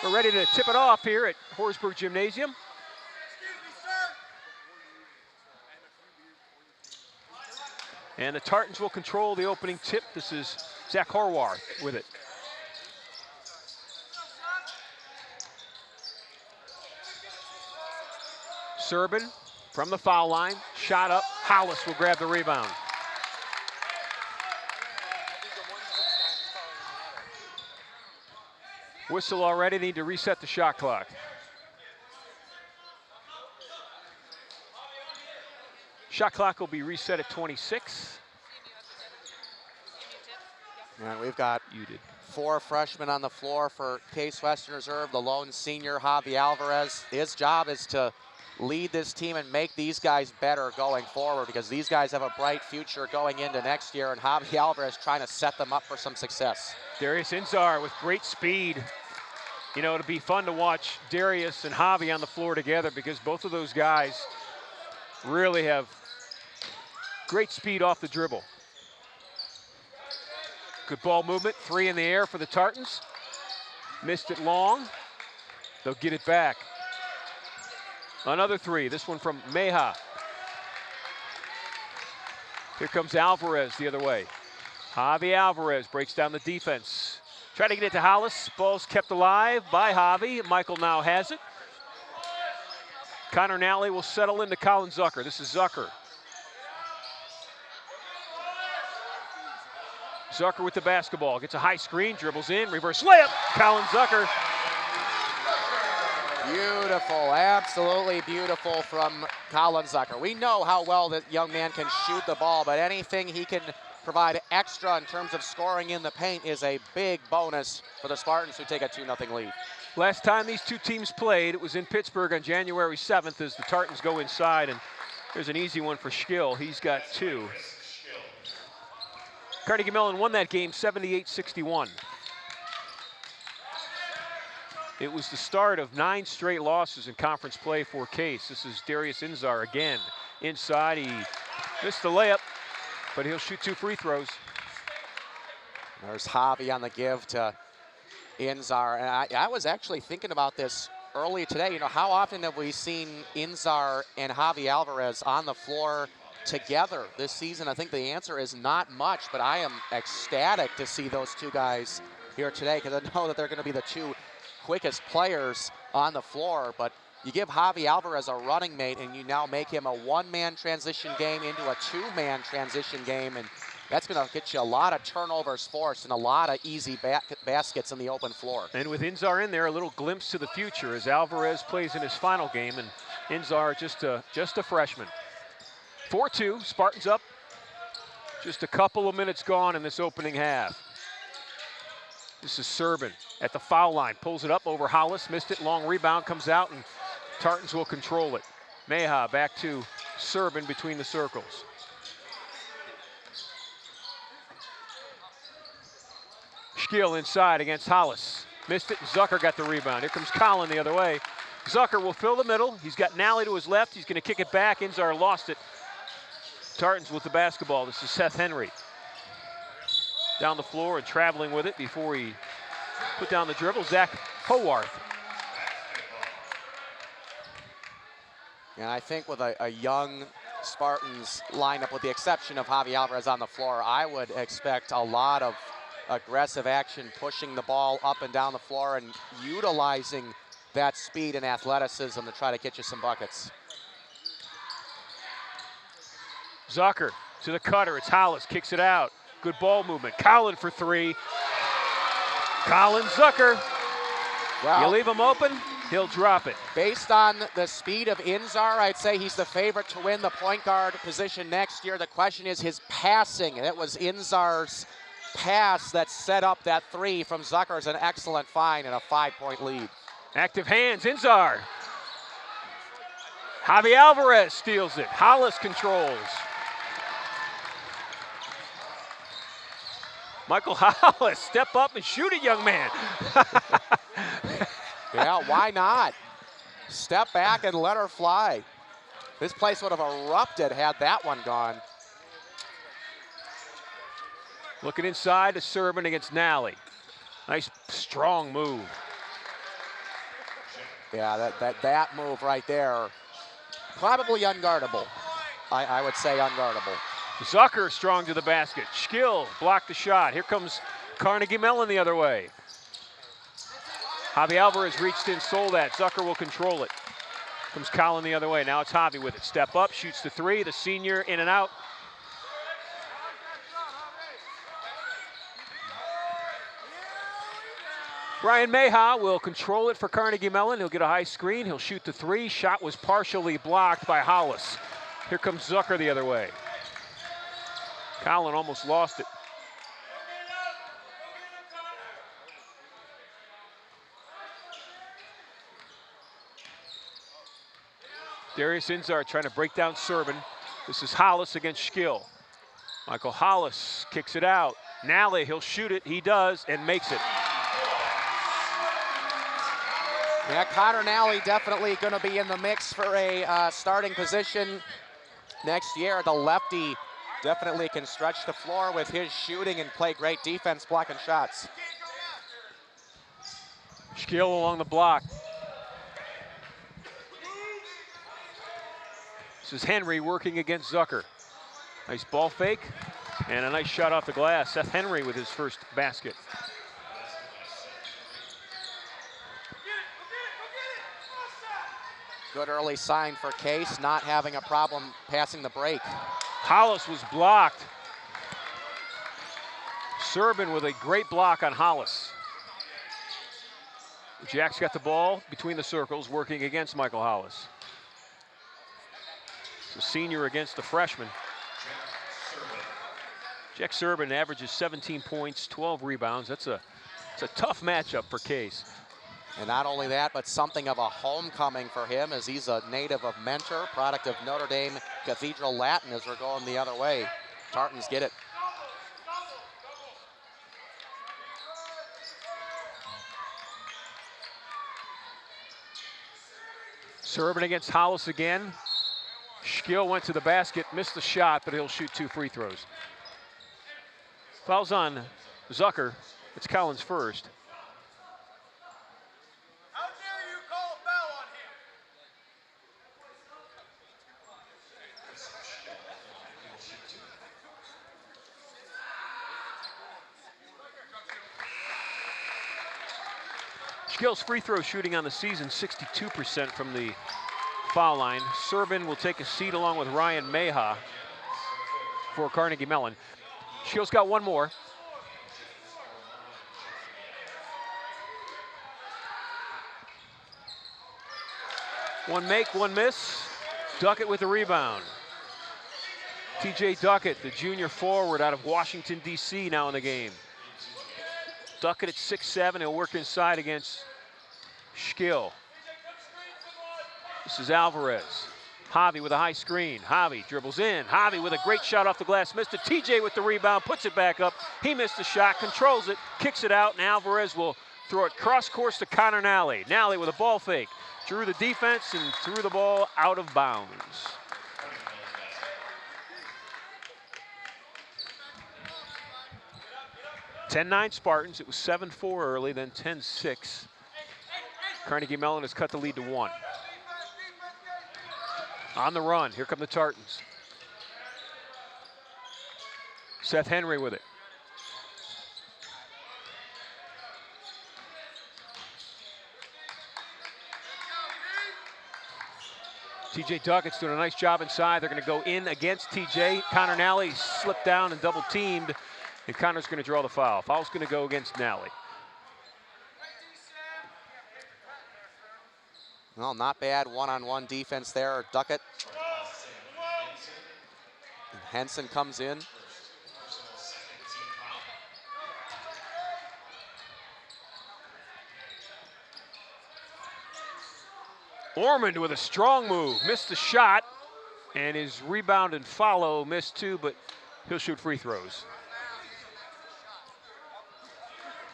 We're ready to tip it off here at Horsburgh Gymnasium. And the Tartans will control the opening tip. This is Zach Horwar with it. Serbin from the foul line, shot up. Hollis will grab the rebound. Whistle already, need to reset the shot clock. Shot clock will be reset at 26. And we've got 4 freshmen on the floor for Case Western Reserve. The lone senior, Javi Alvarez. His job is to lead this team and make these guys better going forward, because these guys have a bright future going into next year, and Javi Alvarez trying to set them up for some success. Darius Inzar with great speed. You know, it'll be fun to watch Darius and Javi on the floor together, because both of those guys really have great speed off the dribble. Good ball movement, 3 in the air for the Tartans. Missed it long. They'll get it back. Another 3, this one from Meha. Here comes Alvarez the other way. Javi Alvarez breaks down the defense. Try to get it to Hollis. Ball's kept alive by Javi. Michael now has it. Connor Nally will settle into Colin Zucker. This is Zucker. Zucker with the basketball. Gets a high screen, dribbles in, reverse layup. Colin Zucker. Beautiful, absolutely beautiful from Colin Zucker. We know how well that young man can shoot the ball, but anything he can provide extra in terms of scoring in the paint is a big bonus for the Spartans, who take a 2-0 lead. Last time these two teams played, it was in Pittsburgh on January 7th as the Tartans go inside, and there's an easy one for Schkill. He's got 2. Carnegie Mellon won that game 78-61. It was the start of 9 straight losses in conference play for Case. This is Darius Inzar again. Inside, he missed the layup, but he'll shoot 2 free throws. There's Javi on the give to Inzar. And I was actually thinking about this earlier today. You know, how often have we seen Inzar and Javi Alvarez on the floor together this season? I think the answer is not much, but I am ecstatic to see those 2 guys here today, because I know that they're going to be the 2 quickest players on the floor. But you give Javi Alvarez a running mate, and you now make him a 1-man transition game into a 2-man transition game, and that's going to get you a lot of turnovers forced and a lot of easy baskets in the open floor. And with Inzar in there, a little glimpse to the future as Alvarez plays in his final game, and Inzar just a freshman. 4-2, Spartans up. Just a couple of minutes gone in this opening half. This is Serbin at the foul line, pulls it up over Hollis, missed it, long rebound, comes out, and Tartans will control it. Meha back to Serbin between the circles. Schkill inside against Hollis. Missed it, and Zucker got the rebound. Here comes Colin the other way. Zucker will fill the middle. He's got Nally to his left. He's going to kick it back. Inzar lost it. Tartans with the basketball. This is Seth Henry. Down the floor and traveling with it before he put down the dribble, Zach Howarth. And I think with a young Spartans lineup, with the exception of Javi Alvarez on the floor, I would expect a lot of aggressive action, pushing the ball up and down the floor and utilizing that speed and athleticism to try to get you some buckets. Zucker to the cutter. It's Hollis, kicks it out. Good ball movement. Colin for 3. Colin Zucker. Well, you leave him open, he'll drop it. Based on the speed of Inzar, I'd say he's the favorite to win the point guard position next year. The question is his passing. It was Inzar's pass that set up that 3 from Zucker. Is an excellent find and a 5-point lead. Active hands, Inzar. Javi Alvarez steals it. Hollis controls. Michael Hollis, step up and shoot it, young man. Yeah, why not? Step back and let her fly. This place would have erupted had that one gone. Looking inside to Serbin against Nally. Nice, strong move. Yeah, that move right there, probably unguardable. I would say unguardable. Zucker strong to the basket. Skill blocked the shot. Here comes Carnegie Mellon the other way. Javi Alvarez reached in, stole that. Zucker will control it. Comes Colin the other way. Now it's Javi with it. Step up, shoots the three. The senior in and out. Brian Meha will control it for Carnegie Mellon. He'll get a high screen. He'll shoot the three. Shot was partially blocked by Hollis. Here comes Zucker the other way. Colin almost lost it. Darius Inzar trying to break down Serban. This is Hollis against Skill. Michael Hollis kicks it out. Nally, he'll shoot it. He does and makes it. Yeah, Connor Nally definitely going to be in the mix for a starting position next year. The lefty definitely can stretch the floor with his shooting and play great defense blocking shots. Skill along the block. This is Henry working against Zucker. Nice ball fake and a nice shot off the glass. Seth Henry with his first basket. Good early sign for Case, not having a problem passing the break. Hollis was blocked. Serban with a great block on Hollis. Jack's got the ball between the circles, working against Michael Hollis. The senior against the freshman. Jack Serban averages 17 points, 12 rebounds. It's a tough matchup for Case. And not only that, but something of a homecoming for him, as he's a native of Mentor, product of Notre Dame Cathedral Latin, as we're going the other way. Tartans get it. Serban against Hollis again. Skill went to the basket, missed the shot, but he'll shoot 2 free throws. Fouls on Zucker. It's Collins first. How dare you call a foul on him? Skill's free throw shooting on the season, 62% from the foul line. Serban will take a seat along with Ryan Meha for Carnegie Mellon. Skill's got one more. One make, one miss. Duckett with the rebound. TJ Duckett, the junior forward out of Washington, D.C., now in the game. Duckett at 6'7", he'll work inside against Skill. This is Alvarez. Javi with a high screen. Javi dribbles in. Javi with a great shot off the glass. Missed it. TJ with the rebound, puts it back up. He missed the shot, controls it, kicks it out, and Alvarez will throw it cross course to Connor Nally. Nally with a ball fake. Drew the defense and threw the ball out of bounds. (10-9) Spartans. It was 7-4 early, then 10-6. Carnegie Mellon has cut the lead to 1. On the run, here come the Tartans. Seth Henry with it. TJ Duckett's doing a nice job inside. They're going to go in against TJ. Connor Nally slipped down and double teamed, and Connor's going to draw the foul. Foul's going to go against Nally. Well, not bad one-on-one defense there. Duckett. Henson comes in. Ormond with a strong move, missed the shot, and his rebound and follow missed too, but he'll shoot free throws.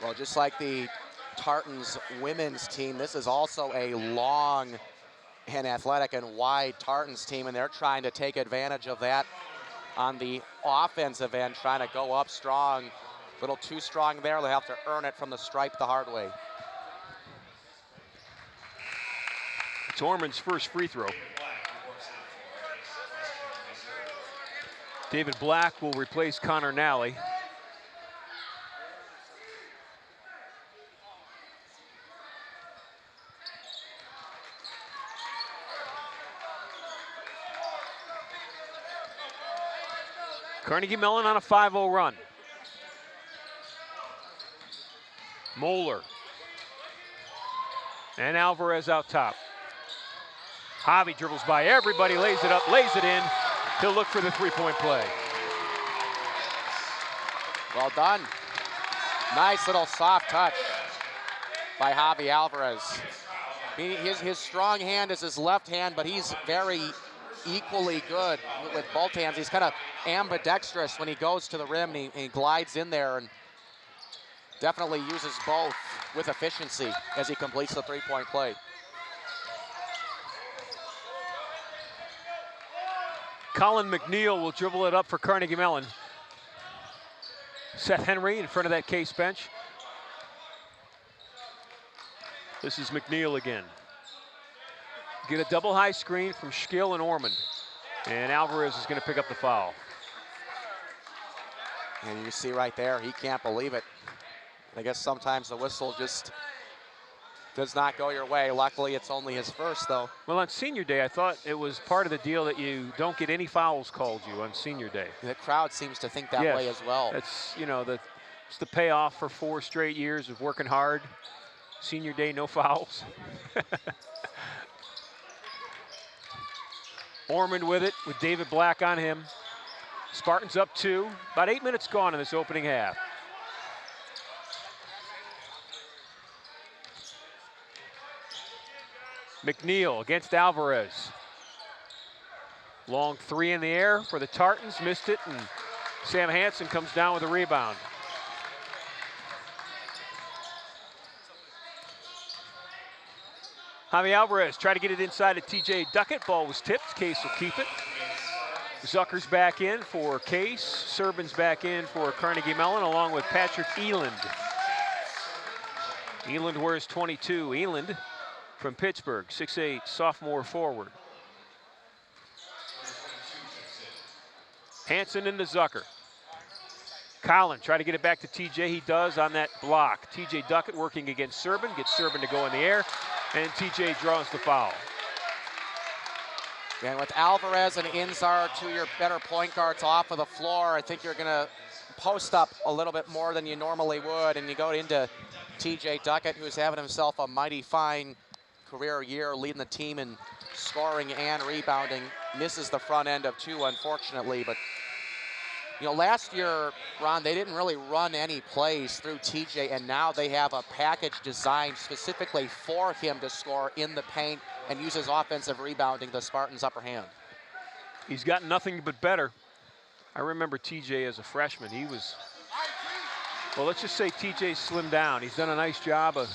Well, just like the Tartans women's team, this is also a long and athletic and wide Tartans team, and they're trying to take advantage of that on the offensive end, trying to go up strong. A little too strong there. They have to earn it from the stripe the hard way. It's Orman's first free throw. David Black will replace Connor Nally. Carnegie Mellon on a 5-0 run. Moeller. And Alvarez out top. Javi dribbles by everybody, lays it up, lays it in. He'll look for the three-point play. Well done. Nice little soft touch by Javi Alvarez. His strong hand is his left hand, but he's very equally good with both hands. He's kind of ambidextrous when he goes to the rim and he glides in there and definitely uses both with efficiency as he completes the three-point play. Colin McNeil will dribble it up for Carnegie Mellon. Seth Henry in front of that Case bench. This is McNeil again. Get a double high screen from Schkill and Orman. And Alvarez is going to pick up the foul. And you see right there, he can't believe it. I guess sometimes the whistle just does not go your way. Luckily, it's only his first, though. Well, on senior day, I thought it was part of the deal that you don't get any fouls called you on senior day. The crowd seems to think that way as well. That's, you know, it's the payoff for 4 straight years of working hard. Senior day, no fouls. Orman with it, with David Black on him. Spartans up 2. About 8 minutes gone in this opening half. McNeil against Alvarez. Long 3 in the air for the Tartans, missed it, and Sam Jansen comes down with a rebound. Javi Alvarez tried to get it inside to TJ Duckett. Ball was tipped. Case will keep it. Zucker's back in for Case. Serban's back in for Carnegie Mellon, along with Patrick Eland. Eland wears 22. Eland from Pittsburgh, 6'8", sophomore forward. Jansen into Zucker. Collin try to get it back to TJ. He does on that block. TJ Duckett working against Serban, gets Serban to go in the air, and TJ draws the foul. And with Alvarez and Inzar, 2 of your better point guards off of the floor, I think you're going to post up a little bit more than you normally would, and you go into TJ Duckett, who's having himself a mighty fine career year, leading the team in scoring and rebounding. Misses the front end of 2, unfortunately, but you know, last year, Ron, they didn't really run any plays through TJ, and now they have a package designed specifically for him to score in the paint and use his offensive rebounding, the Spartans' upper hand. He's got nothing but better. I remember TJ as a freshman. He was, well, let's just say TJ slimmed down. He's done a nice job of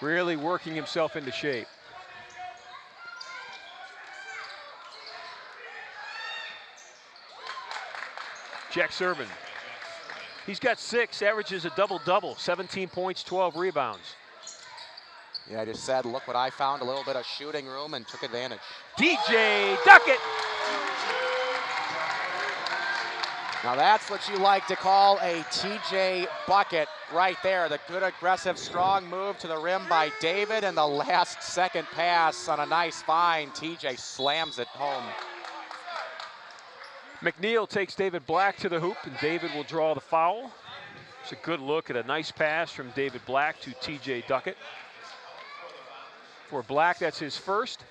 really working himself into shape. Jack Serban. He's got 6, averages a double-double, 17 points, 12 rebounds. Yeah, I just said, look what I found, a little bit of shooting room, and took advantage. TJ Duckett. Now that's what you like to call a TJ bucket right there. The good, aggressive, strong move to the rim by David, and the last second pass on a nice find. TJ slams it home. McNeil takes David Black to the hoop, and David will draw the foul. It's a good look at a nice pass from David Black to TJ Duckett. For Black, that's his first.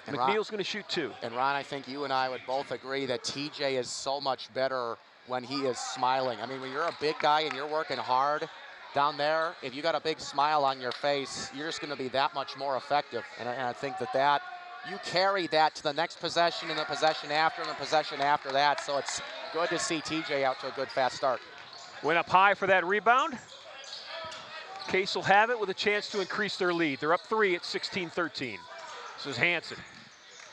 And McNeil's going to shoot 2. And Ron, I think you and I would both agree that TJ is so much better when he is smiling. I mean, when you're a big guy and you're working hard down there, if you got a big smile on your face, you're just going to be that much more effective. And I think that you carry that to the next possession and the possession after and the possession after that. So it's good to see TJ out to a good fast start. Went up high for that rebound. Case will have it with a chance to increase their lead. They're up 3 at 16-13. This is Jansen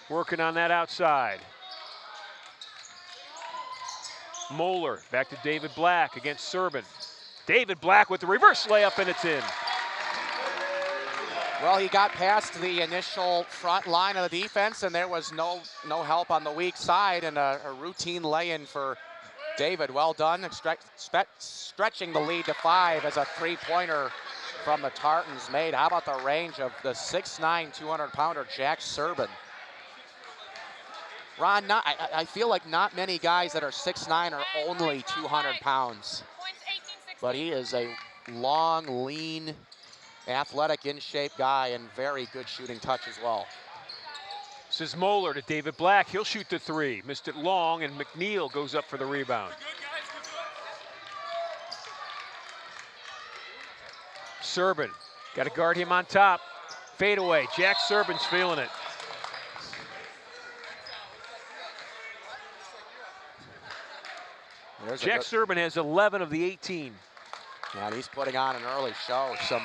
working on that outside. Moeller back to David Black against Serban. David Black with the reverse layup, and it's in. Well, he got past the initial front line of the defense, and there was no help on the weak side, and a routine lay-in for David. Well done, stretching the lead to 5 as a three-pointer from the Tartans made. How about the range of the 6'9", 200-pounder Jack Serbin? Ron, I feel like not many guys that are 6'9" are only 200 pounds. But he is a long, lean, athletic, in-shape guy and very good shooting touch as well. This is Moeller to David Black. He'll shoot the 3. Missed it long, and McNeil goes up for the rebound. Serbin, got to guard him on top. Fade away. Jack Serbin's feeling it. Jack Serbin has 11 of the 18. Yeah, and he's putting on an early show. Some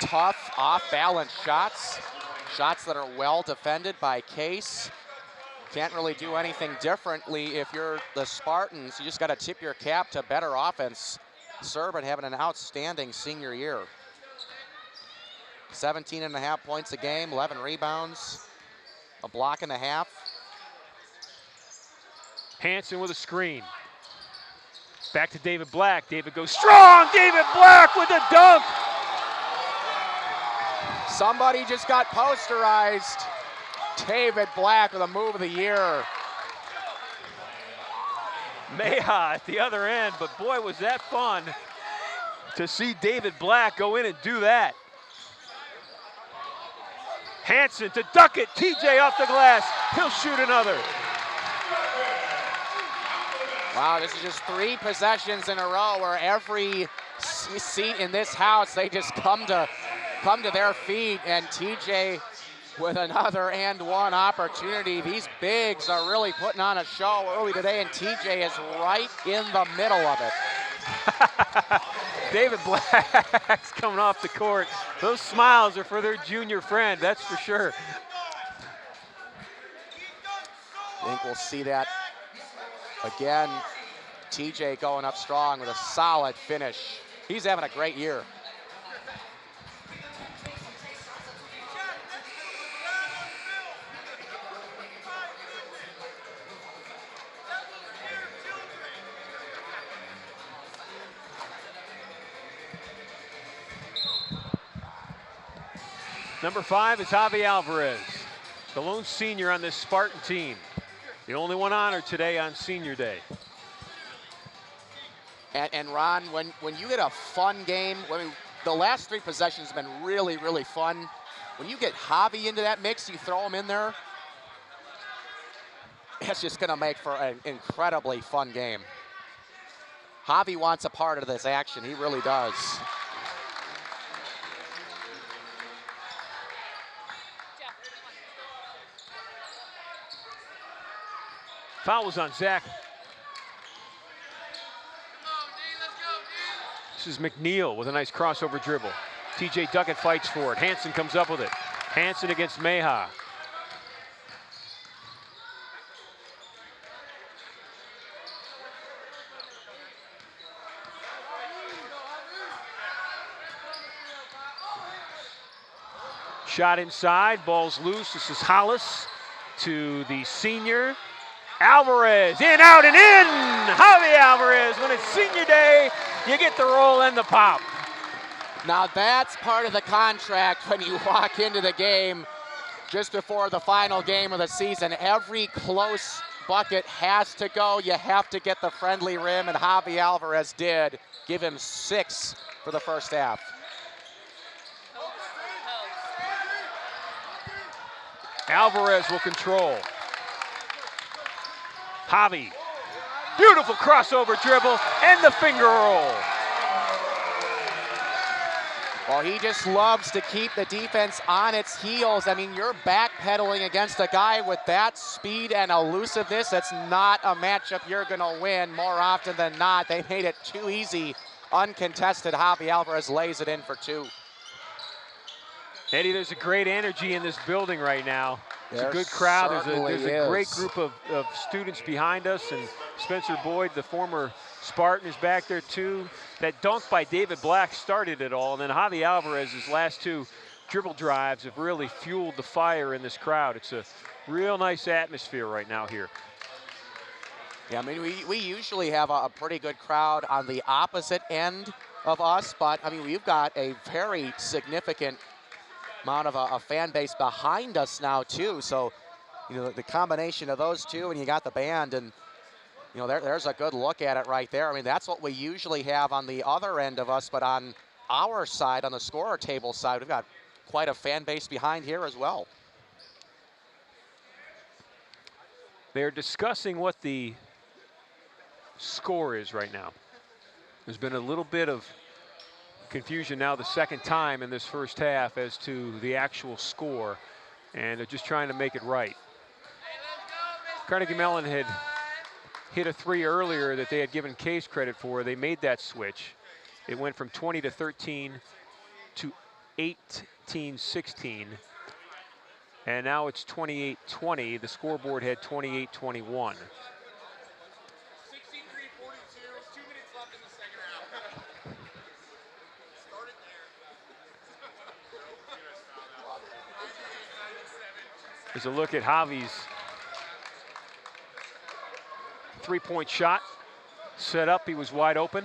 tough, off-balance shots. Shots that are well defended by Case. Can't really do anything differently if you're the Spartans. You just got to tip your cap to better offense. Serbin having an outstanding senior year. 17.5 points a game, 11 rebounds, a block and a half. Jansen with a screen. Back to David Black. David goes strong. David Black with a dunk. Somebody just got posterized. David Black with a move of the year. Meha at the other end, but boy, was that fun to see David Black go in and do that. Jansen to duck it. TJ off the glass. He'll shoot another. Wow, this is just 3 possessions in a row where every seat in this house, they just come to their feet, and TJ with another and one opportunity. These bigs are really putting on a show early today, and TJ is right in the middle of it. David Black's coming off the court. Those smiles are for their junior friend, that's for sure. I think we'll see that again. TJ going up strong with a solid finish. He's having a great year. Number 5 is Javi Alvarez, the lone senior on this Spartan team. The only one honored today on Senior Day. And Ron, when you get a fun game, the last 3 possessions have been really, really fun. When you get Javi into that mix, you throw him in there, it's just gonna make for an incredibly fun game. Javi wants a part of this action, he really does. Foul was on Zach. This is McNeil with a nice crossover dribble. TJ Duckett fights for it. Jansen comes up with it. Jansen against Meha. Shot inside, ball's loose. This is Hollis to the senior. Alvarez, in, out, and in! Javi Alvarez, when it's Senior Day, you get the roll and the pop. Now that's part of the contract when you walk into the game just before the final game of the season. Every close bucket has to go. You have to get the friendly rim, and Javi Alvarez did. Give him 6 for the first half. Alvarez will control. Javi, beautiful crossover dribble and the finger roll. Well, he just loves to keep the defense on its heels. I mean, you're backpedaling against a guy with that speed and elusiveness. That's not a matchup you're gonna win more often than not. They made it too easy, uncontested. Javi Alvarez lays it in for 2. Eddie, there's a great energy in this building right now. It's a There good crowd. There's certainly a great is. group of students behind us, and Spencer Boyd, the former Spartan, is back there too. That dunk by David Black started it all, and then Javi Alvarez's last 2 dribble drives have really fueled the fire in this crowd. It's a real nice atmosphere right now here. Yeah, I mean, we usually have a pretty good crowd on the opposite end of us, but I mean, we've got a very significant amount of a fan base behind us now too. So, you know, the combination of those two, and you got the band, and you know, there's a good look at it right there. I mean, that's what we usually have on the other end of us, but on our side, on the scorer table side, we've got quite a fan base behind here as well. They're discussing what the score is right now. There's been a little bit of confusion now the second time in this first half as to the actual score, and they're just trying to make it right. Carnegie Mellon had hit a 3 earlier that they had given Case credit for. They made that switch. It went from 20 to 13 to 18-16, and now it's 28-20. The scoreboard had 28-21. There's a look at Javi's three-point shot. Set up, he was wide open,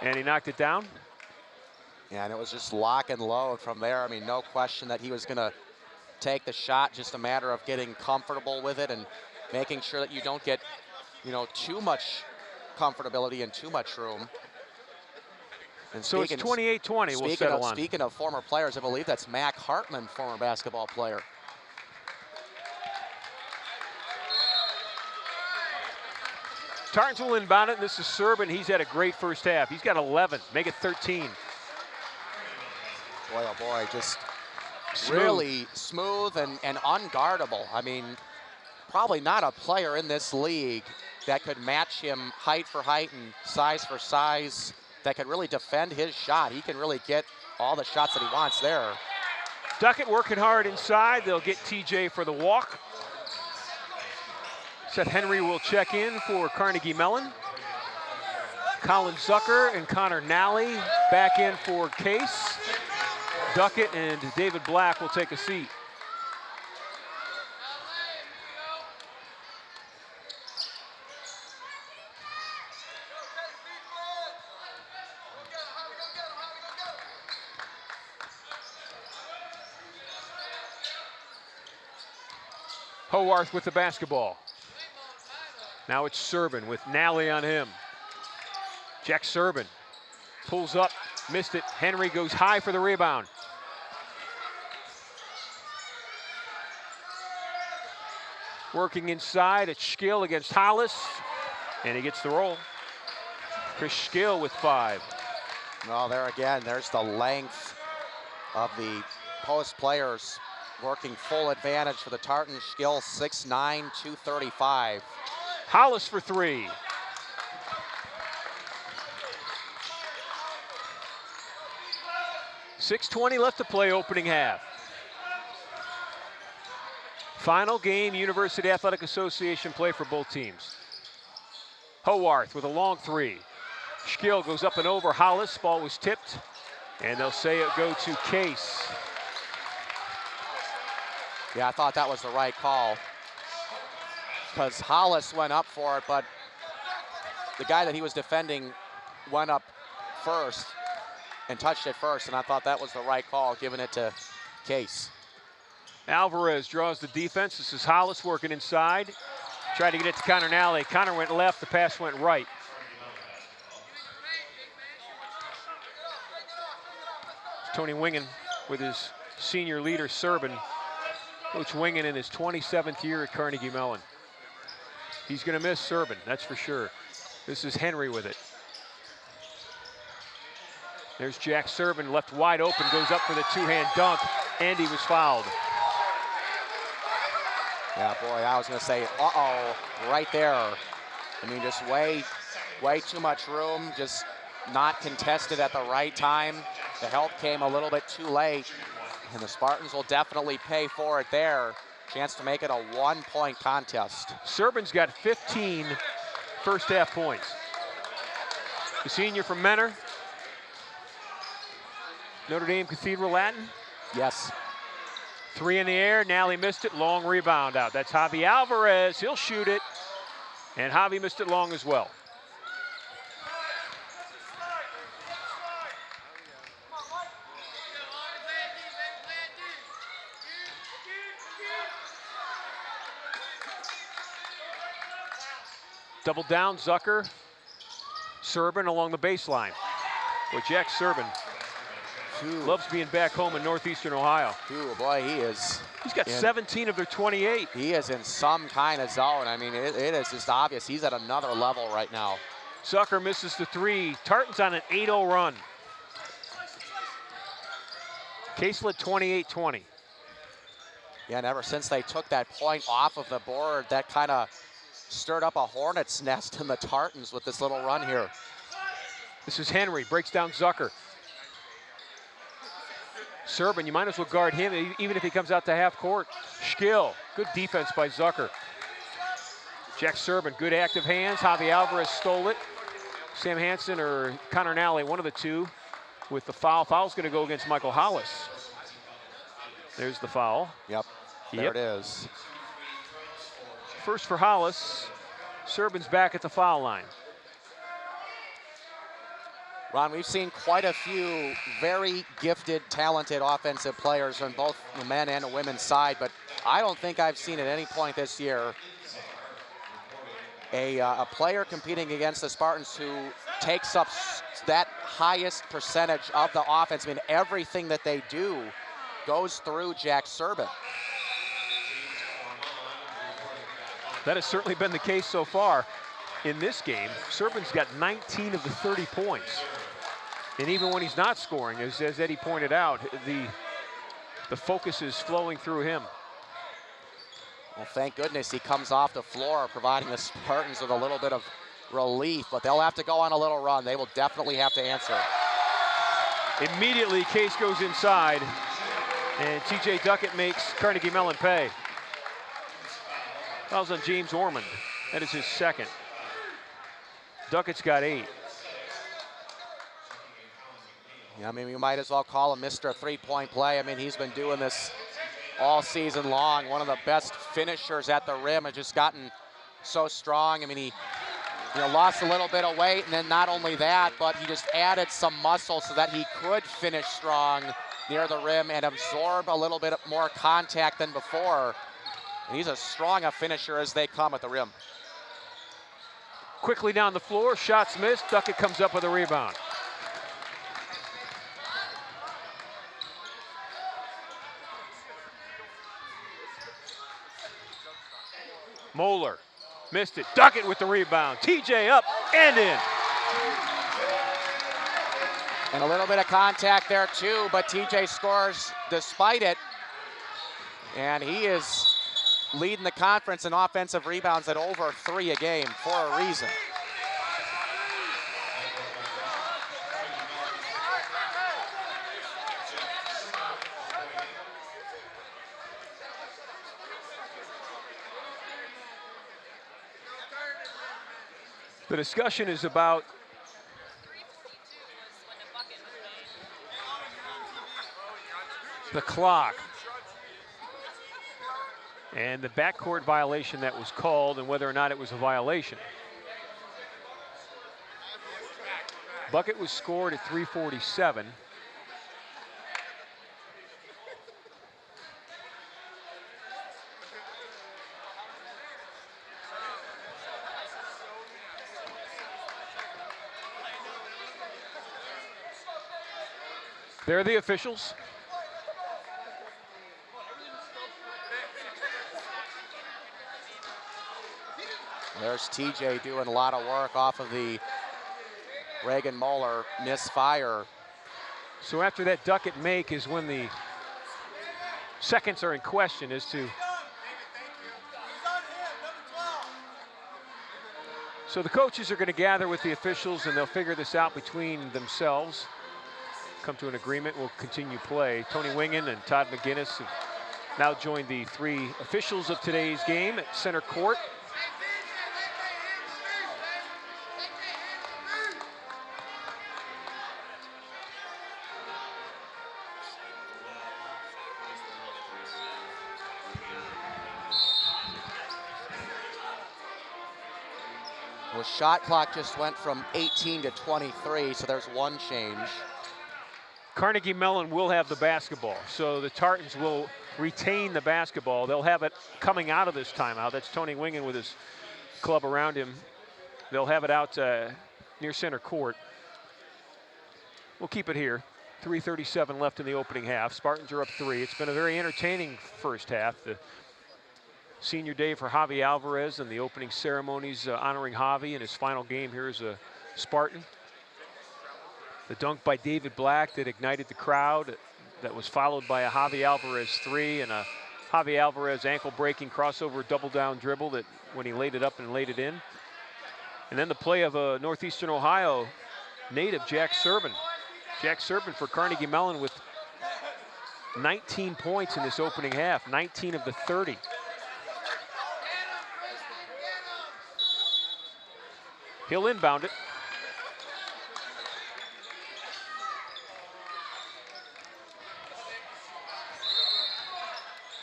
and he knocked it down. Yeah, and it was just lock and load from there. I mean, no question that he was going to take the shot, just a matter of getting comfortable with it and making sure that you don't get, you know, too much comfortability and too much room. And so it's 28-20, we'll settle on. Speaking of former players, I believe that's Mac Hartman, former basketball player. Tartans will inbound it, and this is Serban. He's had a great first half. He's got 11, make it 13. Boy, oh boy, just really smooth and unguardable. I mean, probably not a player in this league that could match him height for height and size for size, that could really defend his shot. He can really get all the shots that he wants there. Duckett working hard inside. They'll get TJ for the walk. Seth Henry will check in for Carnegie Mellon. Colin Zucker and Connor Nally back in for Case. Duckett and David Black will take a seat. Howarth with the basketball. Now it's Serban with Nally on him. Jack Serban pulls up, missed it. Henry goes high for the rebound. Working inside, it's Skill against Hollis, and he gets the roll. Chris Skill with 5. Well, there again, there's the length of the post players working full advantage for the Tartans. Skill 6'9", 235. Hollis for 3. .620 left to play opening half. Final game, University Athletic Association play for both teams. Howarth with a long 3. Skill goes up and over Hollis. Ball was tipped, and they'll say it go to Case. Yeah, I thought that was the right call, because Hollis went up for it, but the guy that he was defending went up first and touched it first, and I thought that was the right call, giving it to Case. Alvarez draws the defense. This is Hollis working inside. Tried to get it to Connor Nally. Connor went left, the pass went right. Tony Wingen with his senior leader, Serban. Coach Wingen in his 27th year at Carnegie Mellon. He's going to miss Serban, that's for sure. This is Henry with it. There's Jack Serban, left wide open, goes up for the two-hand dunk, and he was fouled. Yeah, boy, I was going to say, uh-oh, right there. I mean, just way too much room, just not contested at the right time. The help came a little bit too late, and the Spartans will definitely pay for it there. Chance to make it a one-point contest. Serban's got 15 first half points. The senior from Menor, Notre Dame Cathedral Latin. Yes. Three in the air, Nally missed it, long rebound out. That's Javi Alvarez, he'll shoot it. And Javi missed it long as well. Double down, Zucker. Serban along the baseline. Boy, Jack Serban loves being back home in northeastern Ohio. Ooh, boy, He's got 17 of their 28. He is in some kind of zone. I mean, it is just obvious. He's at another level right now. Zucker misses the three. Tartan's on an 8-0 run. Caselet 28-20. Yeah, and ever since they took that point off of the board, that kind of stirred up a hornet's nest in the Tartans with this little run here. This is Henry, breaks down Zucker. Serban, you might as well guard him even if he comes out to half court. Schkill, good defense by Zucker. Jack Serban, good active hands. Javi Alvarez stole it. Sam Hansen or Connor Nally, one of the two, with the foul. Foul's going to go against Michael Hollis. There's the foul. Yep, there it is. First for Hollis. Serban's back at the foul line. Ron, we've seen quite a few very gifted, talented offensive players on both the men and the women's side, but I don't think I've seen at any point this year a player competing against the Spartans who takes up that highest percentage of the offense. I mean, everything that they do goes through Jack Serban. That has certainly been the case so far in this game. Serban's got 19 of the 30 points. And even when he's not scoring, as Eddie pointed out, the focus is flowing through him. Well, thank goodness he comes off the floor, providing the Spartans with a little bit of relief, but they'll have to go on a little run. They will definitely have to answer. Immediately, Case goes inside, and TJ Duckett makes Carnegie Mellon pay. Fouls on James Ormond. That is his second. Duckett's got 8. Yeah, I mean, you might as well call him Mr. Three-point play. I mean, he's been doing this all season long. One of the best finishers at the rim, has just gotten so strong. I mean, he lost a little bit of weight, and then not only that, but he just added some muscle so that he could finish strong near the rim and absorb a little bit more contact than before. And he's as strong a finisher as they come at the rim. Quickly down the floor, shots missed. Duckett comes up with a rebound. Moeller missed it. Duckett with the rebound. TJ up and in. And a little bit of contact there too, but TJ scores despite it. And he is leading the conference in offensive rebounds at over 3 a game for a reason. The discussion is about the clock and the backcourt violation that was called and whether or not it was a violation. Bucket was scored at 3:47. They're the officials. There's TJ doing a lot of work off of the Reagan Moeller misfire. So after that Duckett make is when the seconds are in question as to. So the coaches are going to gather with the officials and they'll figure this out between themselves. Come to an agreement, we'll continue play. Tony Wingen and Todd McGinnis have now joined the 3 officials of today's game at center court. The shot clock just went from 18 to 23, so there's one change. Carnegie Mellon will have the basketball, so the Tartans will retain the basketball. They'll have it coming out of this timeout. That's Tony Wingen with his club around him. They'll have it out near center court. We'll keep it here. 3:37 left in the opening half. Spartans are up 3. It's been a very entertaining first half. The senior day for Javi Alvarez and the opening ceremonies honoring Javi in his final game here as a Spartan. The dunk by David Black that ignited the crowd. That was followed by a Javi Alvarez 3 and a Javi Alvarez ankle-breaking crossover double-down dribble that when he laid it up and laid it in. And then the play of a Northeastern Ohio native, Jack Serban. Jack Serban for Carnegie Mellon with 19 points in this opening half, 19 of the 30. He'll inbound it.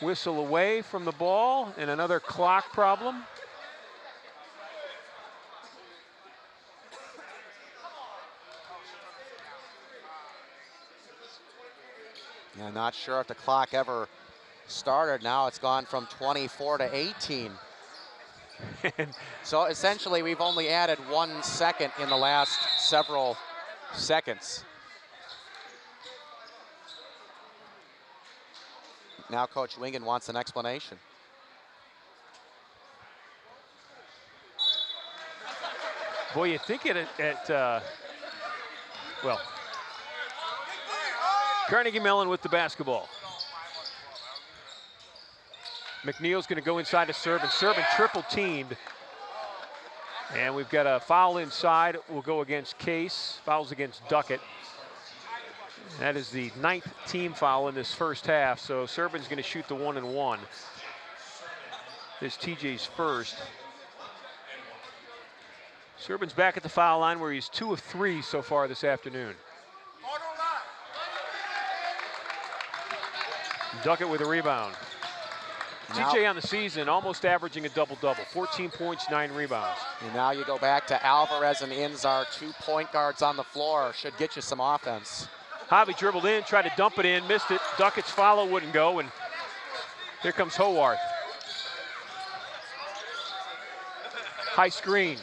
Whistle away from the ball and another clock problem. Yeah, not sure if the clock ever started. Now it's gone from 24 to 18. So essentially we've only added 1 second in the last several seconds. Now Coach Wingen wants an explanation. Boy, you think well, Carnegie Mellon with the basketball. McNeil's going to go inside to Serban. Serban triple teamed. And we've got a foul inside. Will go against Case. Fouls against Duckett. That is the 9th team foul in this first half. So Serban's going to shoot the 1-and-1. This TJ's first. Serban's back at the foul line where he's 2 of 3 so far this afternoon. Duckett with a rebound. TJ on the season almost averaging a double-double, 14 points, 9 rebounds. And now you go back to Alvarez and Inzar, 2 point guards on the floor. Should get you some offense. Javi dribbled in, tried to dump it in, missed it. Duckett's follow wouldn't go, and here comes Howarth. High screen.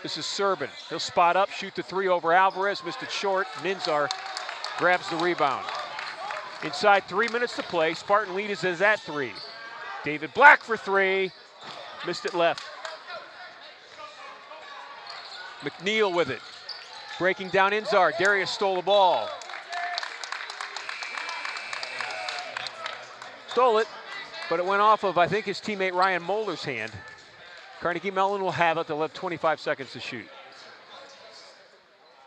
This is Serban. He'll spot up, shoot the 3 over Alvarez, missed it short. Ninzar grabs the rebound. Inside 3 minutes to play. Spartan lead is at 3. David Black for 3, missed it left. McNeil with it. Breaking down Inzar. Darius stole the ball. Stole it, but it went off of, I think, his teammate Ryan Moeller's hand. Carnegie Mellon will have it. They'll have 25 seconds to shoot.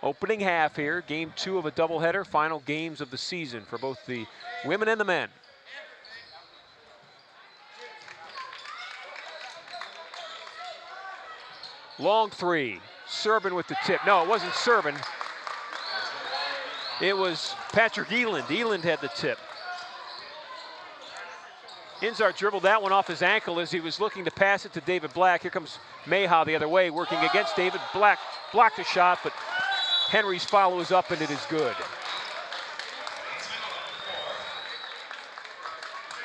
Opening half here, game 2 of a doubleheader, final games of the season for both the women and the men. Long 3, Serban with the tip. No, it wasn't Serban. It was Patrick Eland. Eland had the tip. Inzar dribbled that one off his ankle as he was looking to pass it to David Black. Here comes Mayha the other way, working against David. Black blocked a shot, but Henry's follow is up and it is good.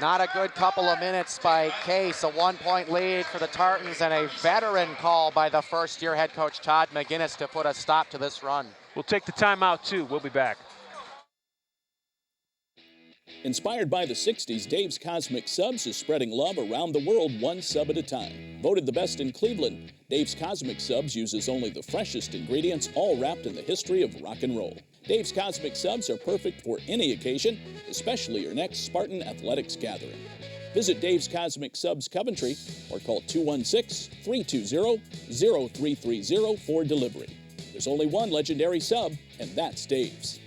Not a good couple of minutes by Case. A 1 point lead for the Tartans and a veteran call by the first-year head coach Todd McGinnis to put a stop to this run. We'll take the timeout too. We'll be back. Inspired by the 60s, Dave's Cosmic Subs is spreading love around the world, one sub at a time. Voted the best in Cleveland, Dave's Cosmic Subs uses only the freshest ingredients, all wrapped in the history of rock and roll. Dave's Cosmic Subs are perfect for any occasion, especially your next Spartan Athletics gathering. Visit Dave's Cosmic Subs Coventry or call 216-320-0330 for delivery. There's only one legendary sub, and that's Dave's.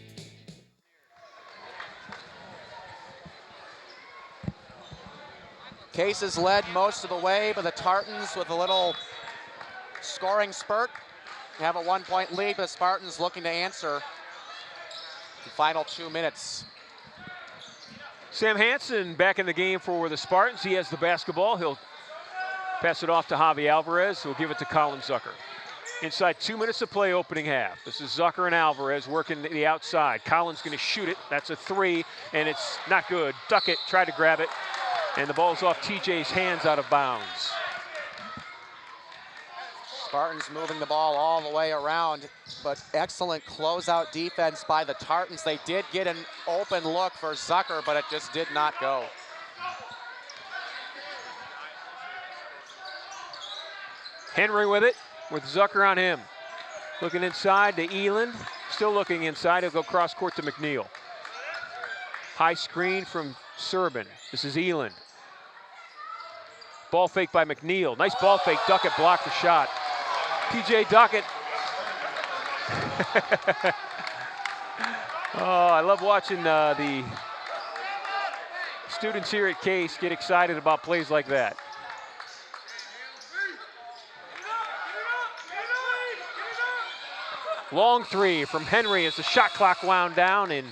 Case has led most of the way, but the Tartans with a little scoring spurt have a 1 point lead, but the Spartans looking to answer the final 2 minutes. Sam Jansen back in the game for the Spartans. He has the basketball. He'll pass it off to Javi Alvarez, who'll give it to Colin Zucker. Inside 2 minutes of play, opening half. This is Zucker and Alvarez working the outside. Collins going to shoot it. That's a 3, and it's not good. Duckett tried to grab it, and the ball's off TJ's hands out of bounds. Spartans moving the ball all the way around, but excellent closeout defense by the Tartans. They did get an open look for Zucker, but it just did not go. Henry with it, with Zucker on him. Looking inside to Eland, still looking inside. He'll go cross court to McNeil. High screen from Serbin. This is Eland. Ball fake by McNeil. Nice ball fake. Duckett blocked the shot. TJ Duckett. Oh, I love watching the students here at Case get excited about plays like that. Long 3 from Henry as the shot clock wound down, and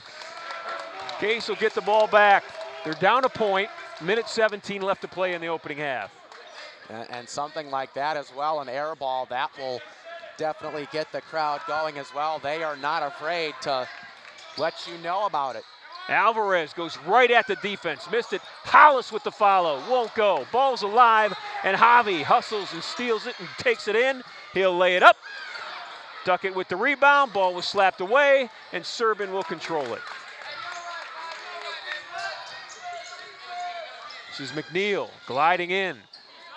Case will get the ball back. They're down a point. Minute 17 left to play in the opening half. And something like that as well, an air ball, that will definitely get the crowd going as well. They are not afraid to let you know about it. Alvarez goes right at the defense, missed it. Hollis with the follow, won't go. Ball's alive, and Javi hustles and steals it and takes it in. He'll lay it up. Duckett with the rebound, ball was slapped away, and Serbin will control it. This is McNeil gliding in.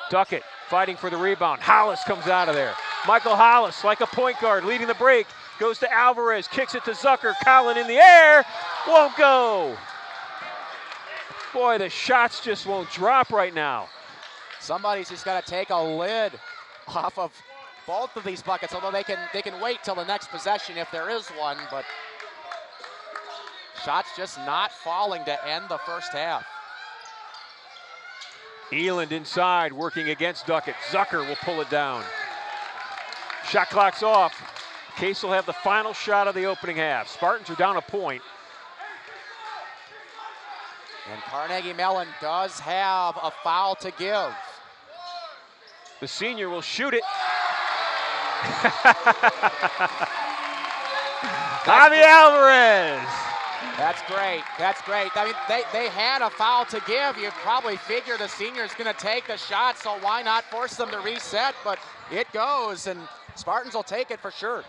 Duckett fighting for the rebound. Hollis comes out of there. Michael Hollis, like a point guard, leading the break. Goes to Alvarez, kicks it to Zucker. Collin in the air, won't go. Boy, the shots just won't drop right now. Somebody's just got to take a lid off of both of these buckets, although they can wait till the next possession if there is one, but shots just not falling to end the first half. Eland inside, working against Duckett. Zucker will pull it down. Shot clock's off. Case will have the final shot of the opening half. Spartans are down a point. And Carnegie Mellon does have a foul to give. The senior will shoot it. Javi Alvarez. That's great. That's great. I mean, they had a foul to give. You probably figure the senior's going to take the shot, so why not force them to reset? But it goes, and Spartans will take it for sure.